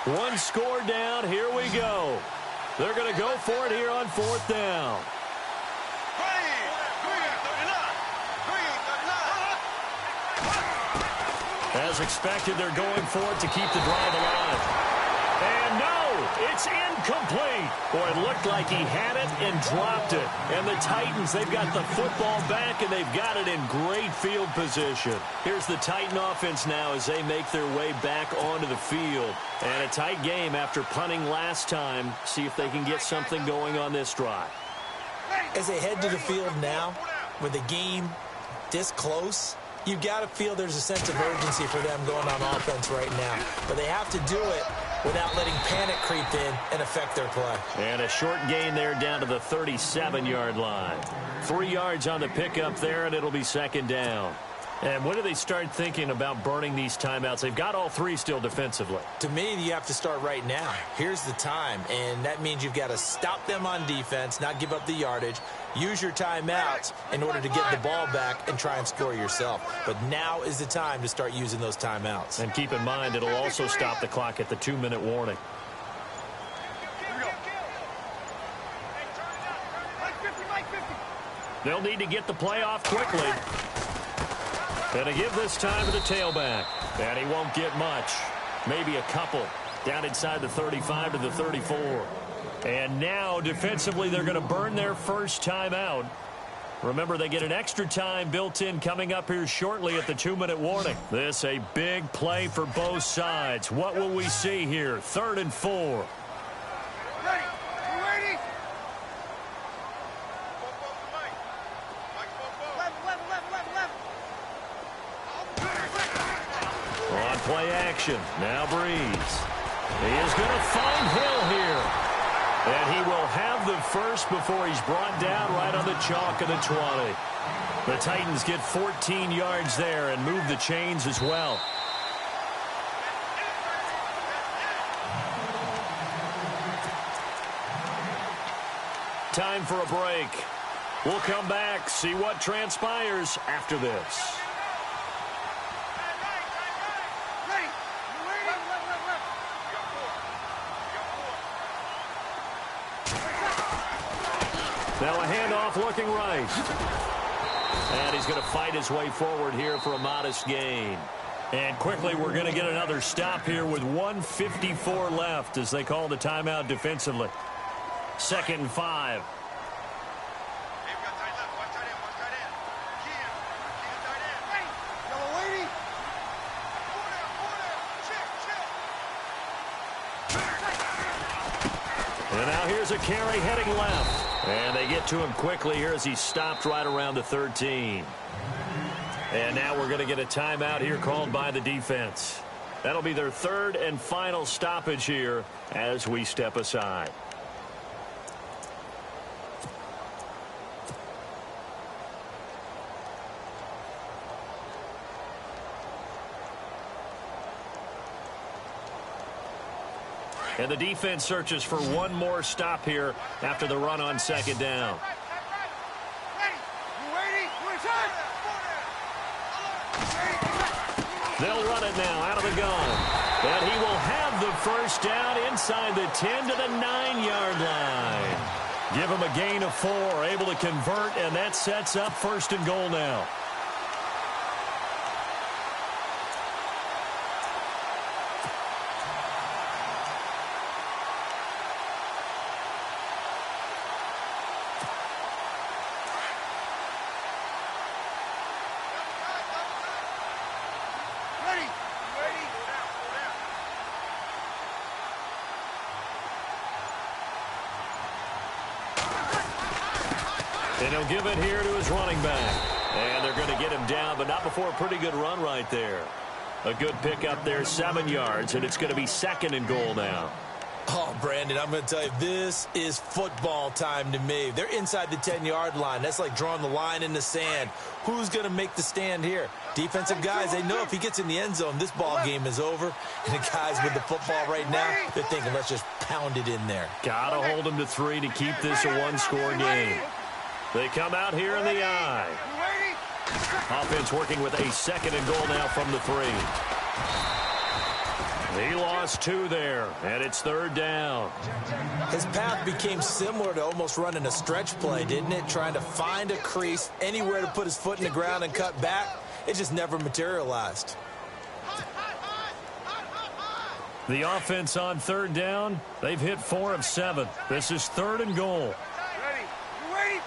One score down. Here we go. They're going to go for it here on fourth down. As expected, they're going for it to keep the drive alive. And no, it's incomplete. Boy, it looked like he had it and dropped it. And the Titans, they've got the football back, and they've got it in great field position. Here's the Titan offense now as they make their way back onto the field. And a tight game after punting last time. See if they can get something going on this drive. As they head to the field now, with the game this close, you've got to feel there's a sense of urgency for them going on offense right now. But they have to do it without letting panic creep in and affect their play. And a short gain there down to the 37-yard line. 3 yards on the pickup there, and it'll be second down. And when do they start thinking about burning these timeouts? They've got all three still defensively. To me, you have to start right now. Here's the time, and that means you've got to stop them on defense, not give up the yardage, use your timeouts in order to get the ball back and try and score yourself. But now is the time to start using those timeouts. And keep in mind, it'll also stop the clock at the 2-minute warning. They'll need to get the play off quickly. And to give this time to the tailback. And he won't get much. Maybe a couple. Down inside the 35 to the 34. And now, defensively, they're going to burn their first timeout. Remember, they get an extra time built in coming up here shortly at the 2-minute warning. This a big play for both sides. What will we see here? 3rd and 4. Ready? You ready? On play action. Now Breeze. He is going to find Hill here. And he will have the first before he's brought down right on the chalk of the 20. The Titans get 14 yards there and move the chains as well. Time for a break. We'll come back, see what transpires after this. Now a handoff looking right. And he's going to fight his way forward here for a modest gain. And quickly we're going to get another stop here with 1:54 left as they call the timeout defensively. 2nd and 5. And now here's a carry heading left. And they get to him quickly here as he stopped right around the 13. And now we're going to get a timeout here called by the defense. That'll be their 3rd and final stoppage here as we step aside. And the defense searches for one more stop here after the run on 2nd down. They'll run it now out of the gun. And he will have the first down inside the 10 to the 9-yard line. Give him a gain of 4, able to convert, and that sets up 1st and goal now. And he'll give it here to his running back. And they're going to get him down, but not before a pretty good run right there. A good pick up there, 7 yards, and it's going to be 2nd and goal now. Oh, Brandon, I'm going to tell you, this is football time to me. They're inside the 10-yard line. That's like drawing the line in the sand. Who's going to make the stand here? Defensive guys, they know if he gets in the end zone, this ball game is over. And the guys with the football right now, they're thinking, let's just pound it in there. Got to hold him to 3 to keep this a one-score game. They come out here in the eye. Offense working with a 2nd and goal now from the 3. He lost 2 there, and it's 3rd down. His path became similar to almost running a stretch play, didn't it? Trying to find a crease, anywhere to put his foot in the ground and cut back. It just never materialized. The offense on 3rd down, they've hit 4 of 7. This is 3rd and goal. Ready. You ready?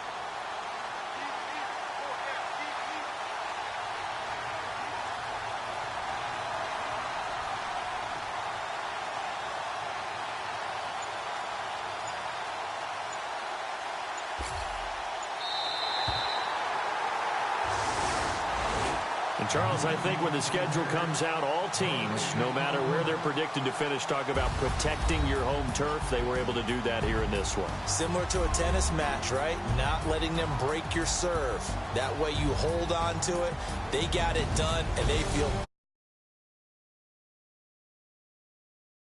And Charles, I think when the schedule comes out, all teams, no matter where they're predicted to finish, talk about protecting your home turf. They were able to do that here in this one. Similar to a tennis match, right? Not letting them break your serve. That way you hold on to it. They got it done, and they feel